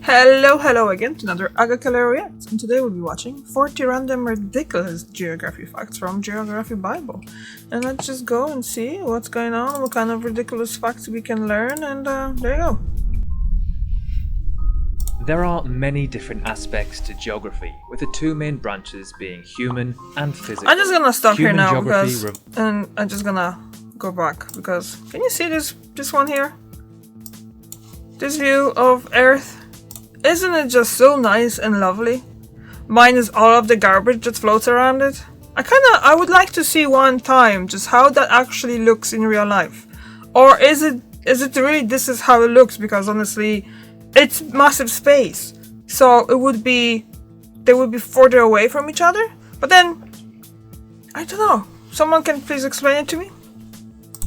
Hello again to another Agakala Reacts, and today we'll be watching 40 random ridiculous geography facts from Geography Bible. And let's just go and see what's going on, what kind of ridiculous facts we can learn, and there you go. There are many different aspects to geography, with the two main branches being human and physical. I'm just gonna stop here Human now geography and I'm just gonna go back because can you see this one here? This view of Earth? Isn't it just so nice and lovely? Minus all of the garbage that floats around it. I would like to see one time just how that actually looks in real life. Or is it really this is how it looks, because honestly it's massive space. So they would be further away from each other. But then I don't know. Someone can please explain it to me?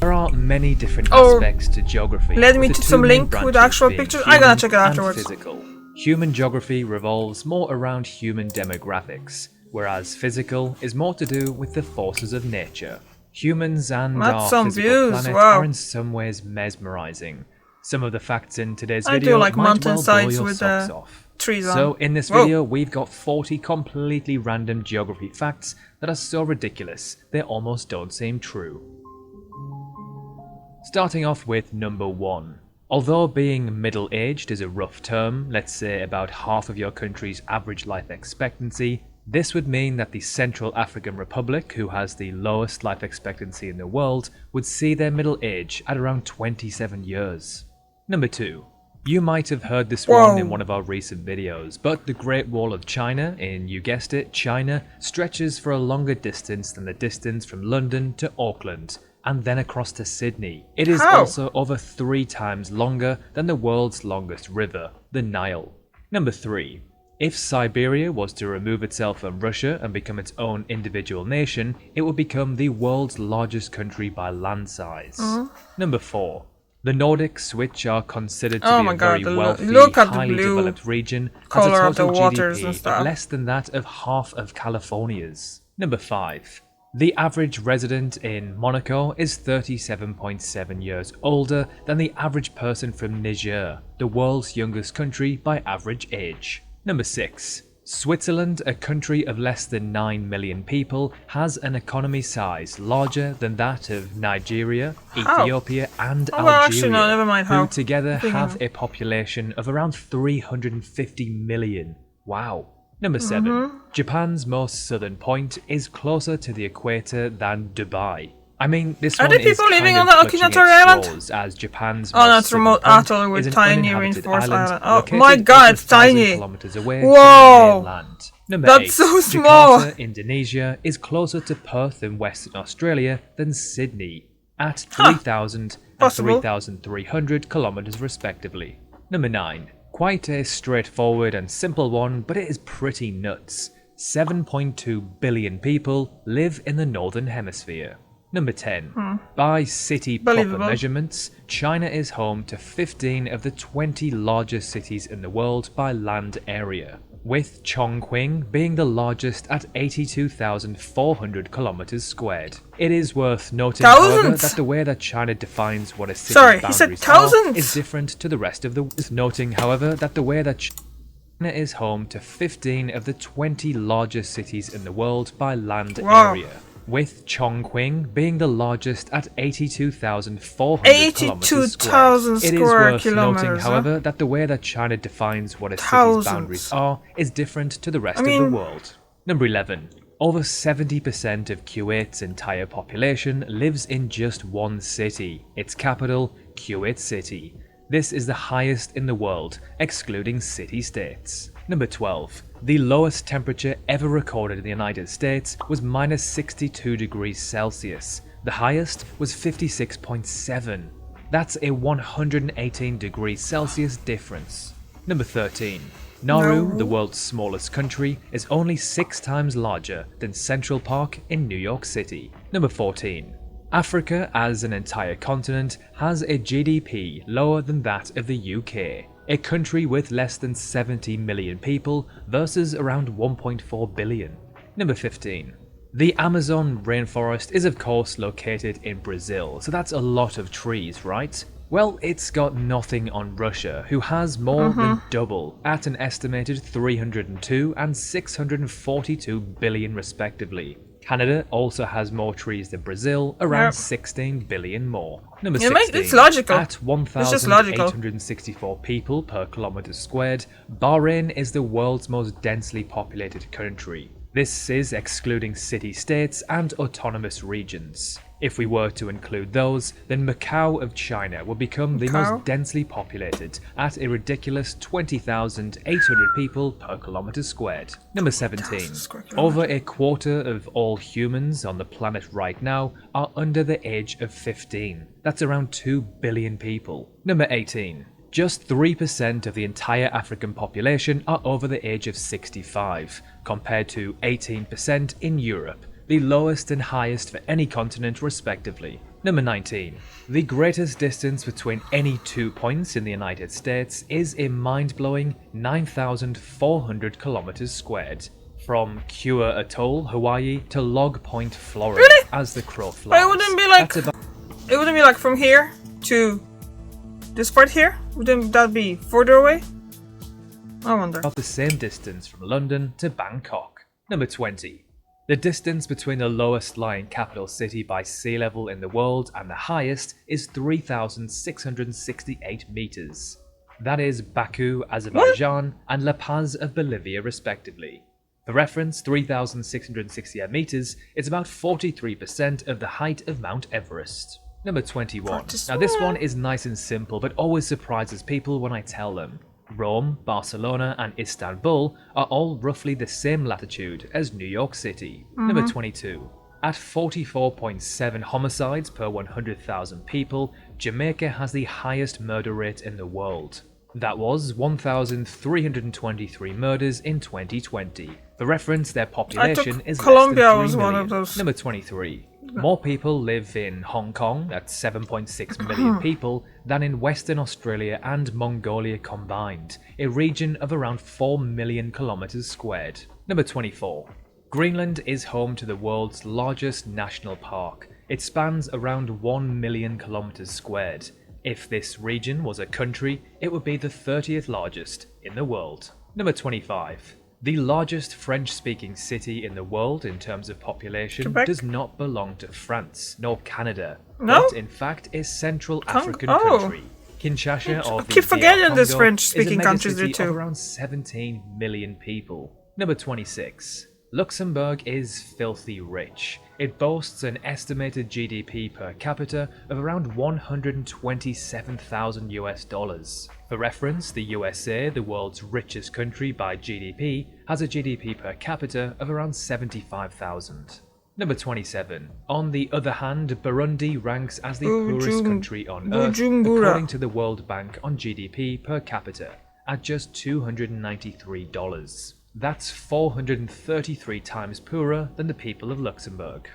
There are many different aspects to geography. Led me to some link with actual pictures. I'm gonna check it afterwards. Physical. Human geography revolves more around human demographics, whereas physical is more to do with the forces of nature. Humans and our physical planet are in some ways mesmerizing. Some of the facts in today's video might well blow your socks off. So in this video, we've got 40 completely random geography facts that are so ridiculous, they almost don't seem true. Starting off with number 1. Although being middle-aged is a rough term, let's say about half of your country's average life expectancy, this would mean that the Central African Republic, who has the lowest life expectancy in the world, would see their middle age at around 27 years. Number 2. You might have heard this one in one of our recent videos, but the Great Wall of China, you guessed it, China, stretches for a longer distance than the distance from London to Auckland, and then across to Sydney. It is also over 3 times longer than the world's longest river, the Nile. Number 3. If Siberia was to remove itself from Russia and become its own individual nation, it would become the world's largest country by land size. Number 4. The Nordics, which are considered to be a very wealthy, highly developed region, has a total GDP of less than that of half of California's. Number 5. The average resident in Monaco is 37.7 years older than the average person from Niger, the world's youngest country by average age. Number 6. Switzerland, a country of less than 9 million people, has an economy size larger than that of Nigeria, Ethiopia and Algeria, who together have a population of around 350 million. Wow. Number 7. Japan's most southern point is closer to the equator than Dubai. I mean, this one is people living on the Okinawa Island? As Japan's that's remote atoll with tiny reinforced island. Oh my god, it's tiny! Whoa! That's 8. So small! Jakarta, Indonesia is closer to Perth in Western Australia than Sydney, at 3,000 and 3,300 kilometers respectively. Number 9. Quite a straightforward and simple one, but it is pretty nuts. 7.2 billion people live in the Northern Hemisphere. Number 10. By city proper measurements, China is home to 15 of the 20 largest cities in the world by land area, with Chongqing being the largest at 82,400 kilometers squared. It is worth noting, however, that the way that China defines what a city's boundaries are is different to the rest of the world. Noting, however, that the way that China is home to 15 of the 20 largest cities in the world by land area, with Chongqing being the largest at 82,400 kilometers squared. It is worth noting, however, that the way that China defines what a city's boundaries are is different to the rest of the world. Number 11. Over 70% of Kuwait's entire population lives in just one city, its capital, Kuwait City. This is the highest in the world, excluding city-states. Number 12. The lowest temperature ever recorded in the United States was minus 62 degrees Celsius. The highest was 56.7. That's a 118 degrees Celsius difference. Number 13. Nauru, the world's smallest country, is only 6 times larger than Central Park in New York City. Number 14. Africa as an entire continent has a GDP lower than that of the UK. A country with less than 70 million people versus around 1.4 billion. Number 15. The Amazon rainforest is of course located in Brazil, so that's a lot of trees, right? Well, it's got nothing on Russia, who has more than double, at an estimated 302 and 642 billion respectively. Canada also has more trees than Brazil, around 16 billion more. Number 16, it's logical. at 1,864 people per kilometre squared, Bahrain is the world's most densely populated country. This is excluding city-states and autonomous regions. If we were to include those, then Macau of China would become the most densely populated, at a ridiculous 20,800 people per kilometre squared. Number 17. Over a quarter of all humans on the planet right now are under the age of 15. That's around 2 billion people. Number 18. Just 3% of the entire African population are over the age of 65, compared to 18% in Europe, the lowest and highest for any continent respectively. Number 19. The greatest distance between any 2 points in the United States is a mind-blowing 9,400 kilometers squared. From Kure Atoll, Hawaii to Log Point, Florida, Really? as the crow flies. But it wouldn't be like from here to this part here? Wouldn't that be further away? I wonder. About the same distance from London to Bangkok. Number 20. The distance between the lowest lying capital city by sea level in the world and the highest is 3,668 meters. That is Baku, Azerbaijan, and La Paz of Bolivia respectively. For reference, 3,668 meters is about 43% of the height of Mount Everest. Number 21. Now this one is nice and simple, but always surprises people when I tell them. Rome, Barcelona, and Istanbul are all roughly the same latitude as New York City. Number 22. At 44.7 homicides per 100,000 people, Jamaica has the highest murder rate in the world. That was 1,323 murders in 2020. For reference, their population is Colombia less was than 3 one million. of those. Number 23. More people live in Hong Kong, at 7.6 million people, than in Western Australia and Mongolia combined, a region of around 4 million kilometers squared. Number 24. Greenland is home to the world's largest national park. It spans around 1 million kilometers squared. If this region was a country, it would be the 30th largest in the world. Number 25. The largest French-speaking city in the world in terms of population Quebec? does not belong to France nor Canada, No? but in fact a Central African country. Kinshasa, or I keep forgetting there's French-speaking is a countries there megacity of too. around 17 million people. Number 26. Luxembourg is filthy rich. It boasts an estimated GDP per capita of around 127,000 US dollars. For reference, the USA, the world's richest country by GDP, has a GDP per capita of around 75,000. Number 27. On the other hand, Burundi ranks as the poorest country on Earth according to the World Bank on GDP per capita, at just $293. That's 433 times poorer than the people of Luxembourg.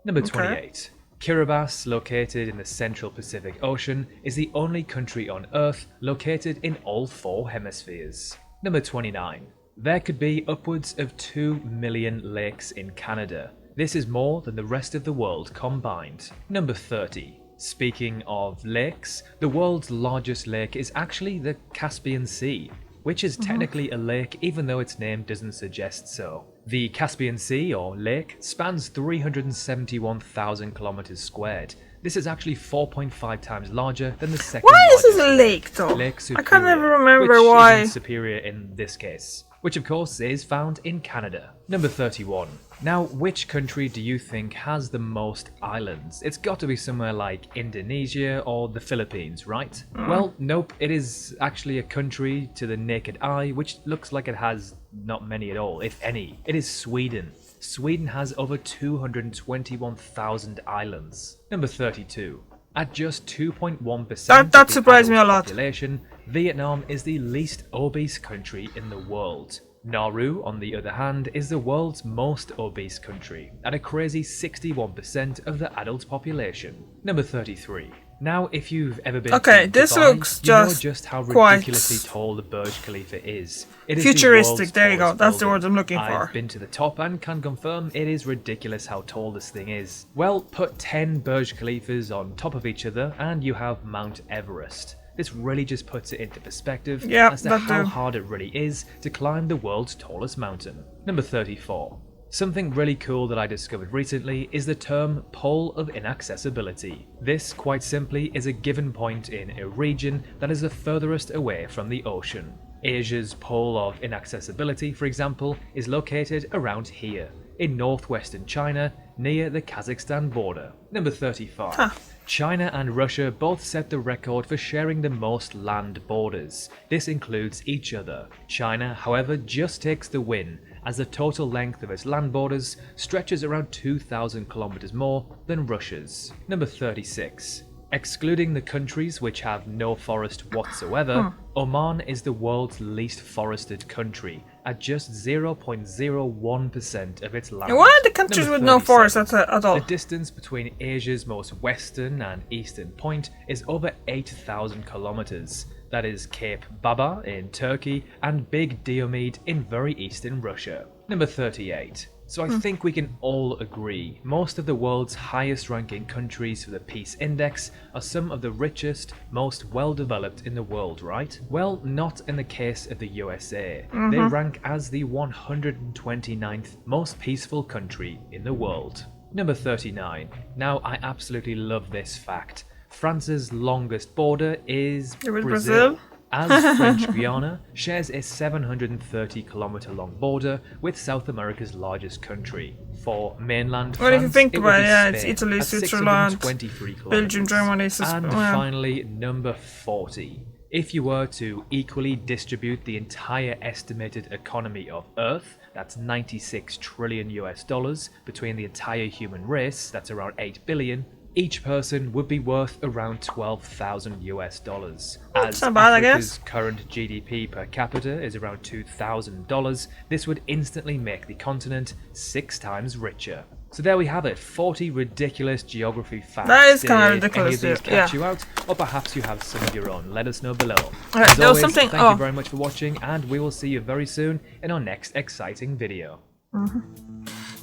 Number 28. Kiribati, located in the Central Pacific Ocean, is the only country on Earth located in all 4 hemispheres. Number 29. There could be upwards of 2 million lakes in Canada. This is more than the rest of the world combined. Number 30. Speaking of lakes, the world's largest lake is actually the Caspian Sea, which is technically a lake even though its name doesn't suggest so. The Caspian Sea, or lake, spans 371,000 kilometers squared. This is actually 4.5 times larger than the second Why is largest this a lake though? Lake I Superior, can't ever remember which why. isn't Superior in this case, which of course is found in Canada. Number 31. Now, which country do you think has the most islands? It's got to be somewhere like Indonesia or the Philippines, right? Well, nope, it is actually a country to the naked eye, which looks like it has not many at all, if any. It is Sweden. Sweden has over 221,000 islands. Number 32. At just 2.1% That of surprised the me a lot. population, Vietnam is the least obese country in the world. Nauru, on the other hand, is the world's most obese country, at a crazy 61% of the adult population. Number 33. Now, if you've ever been Okay, to this Dubai, looks you know just just how quite ridiculously tall the Burj Khalifa is. It is the futuristic. world's There you go. tallest That's the building. word I'm looking for. I've been to the top and can confirm it is ridiculous how tall this thing is. Well, put 10 Burj Khalifas on top of each other and you have Mount Everest. This really just puts it into perspective as to how hard it really is to climb the world's tallest mountain. Number 34. Something really cool that I discovered recently is the term pole of inaccessibility. This, quite simply, is a given point in a region that is the furthest away from the ocean. Asia's pole of inaccessibility, for example, is located around here, in northwestern China, near the Kazakhstan border. Number 35. China and Russia both set the record for sharing the most land borders. This includes each other. China, however, just takes the win, as the total length of its land borders stretches around 2,000 kilometers more than Russia's. Number 36. Excluding the countries which have no forest whatsoever, Oman is the world's least forested country, at just 0.01% of its land. And why are the countries with no forest at all? The distance between Asia's most western and eastern point is over 8,000 kilometers. That is Cape Baba in Turkey and Big Diomede in very eastern Russia. Number 38. So I think we can all agree, most of the world's highest ranking countries for the Peace Index are some of the richest, most well-developed in the world, right? Well, not in the case of the USA. They rank as the 129th most peaceful country in the world. Number 39. Now, I absolutely love this fact. France's longest border is Brazil. As French Guiana shares a 730-kilometer long border with South America's largest country. For mainland France, if you think about it, it's Spain Italy, at Switzerland, 623 Belgium, Germany, and finally, number 40. If you were to equally distribute the entire estimated economy of Earth, that's 96 trillion US dollars, between the entire human race, that's around 8 billion, each person would be worth around 12,000 US dollars. As not bad, Africa's current GDP per capita is around $2,000, this would instantly make the continent 6 times richer. So there we have it, 40 ridiculous geography facts. That is kind of Did ridiculous. any of these catch you out, or perhaps you have some of your own? Let us know below. Alright, As there was always, something. thank you very much for watching, and we will see you very soon in our next exciting video.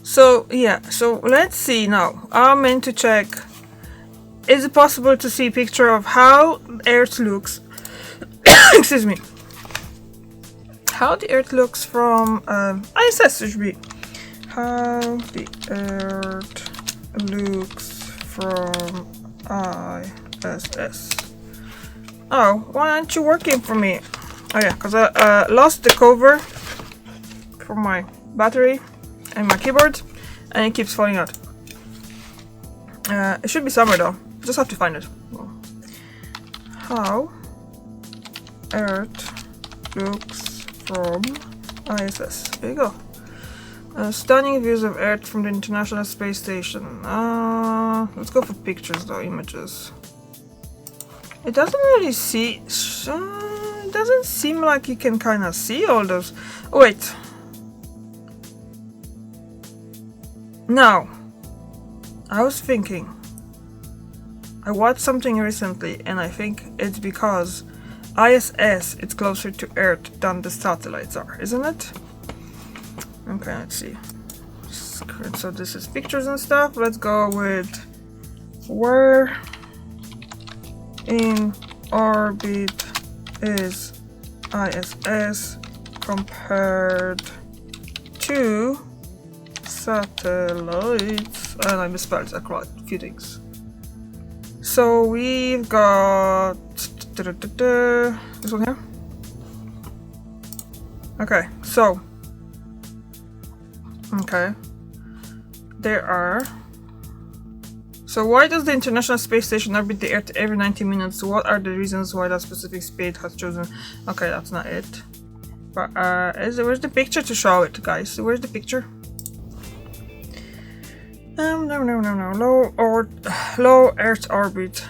So let's see now. I'm meant to check. Is it possible to see a picture of how Earth looks? Excuse me. How the Earth looks from ISS should be. How the Earth looks from ISS. Oh, why aren't you working for me? Oh yeah, because I lost the cover from my battery and my keyboard, and it keeps falling out. It should be somewhere though. Just have to find it. How Earth looks from ISS. There you go. Stunning views of Earth from the International Space Station. Let's go for pictures though, images. It doesn't really see. It doesn't seem like you can kind of see all those. Oh, wait. Now, I was thinking. I watched something recently, and I think it's because ISS is closer to Earth than the satellites are, isn't it? Okay, let's see. So this is pictures and stuff. Let's go with where in orbit is ISS compared to satellites. And I misspelled a few things. So we've got this one here. Okay, so there are. So why does the International Space Station orbit the Earth every 90 minutes? What are the reasons why that specific space has chosen? Okay, that's not it. But where's the picture to show it, guys? Where's the picture? No. Low Earth orbit.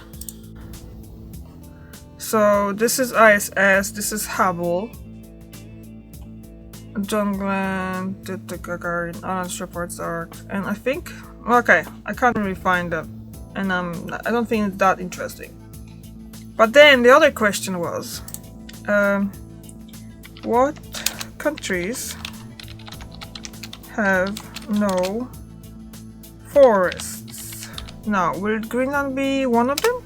So this is ISS. This is Hubble. John Glenn, Gagarin, Alan Shepard's arc, and I think. Okay, I can't really find that, and I don't think it's that interesting. But then the other question was, what countries have no forests? Now, will Greenland be one of them?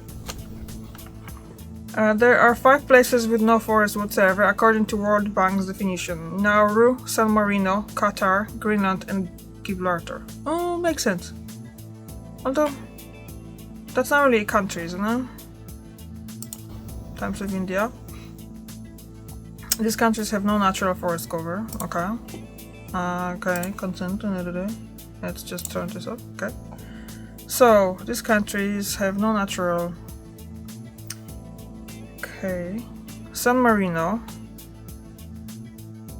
There are 5 places with no forest whatsoever, according to World Bank's definition. Nauru, San Marino, Qatar, Greenland, and Gibraltar. Oh, makes sense. Although, that's not really a country, isn't it? Times of India. These countries have no natural forest cover. Okay. Okay, consent. Let's just turn this up. Okay. So, these countries have no natural... Okay. San Marino.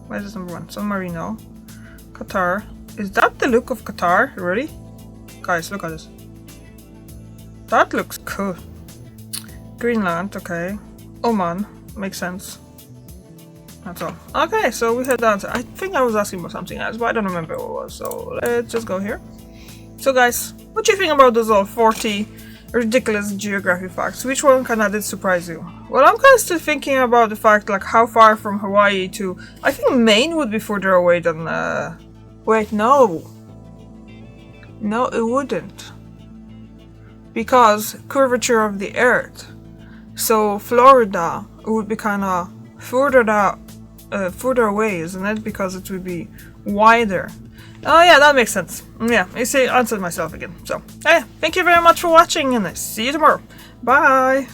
Where is number 1? San Marino. Qatar. Is that the look of Qatar? Really? Guys, look at this. That looks cool. Greenland, okay. Oman. Makes sense. That's all. Okay, so we had that. I think I was asking about something else, but I don't remember what it was. So let's just go here. So guys, what do you think about those all 40 ridiculous geography facts? Which one kinda did surprise you? Well, I'm kinda still thinking about the fact like how far from Hawaii to... I think Maine would be further away than... Wait, no. No, it wouldn't. Because curvature of the Earth. So Florida would be kinda further away, isn't it? Because it would be wider. Oh yeah, that makes sense. Yeah, you see, I answered myself again. So, yeah, thank you very much for watching, and I see you tomorrow. Bye!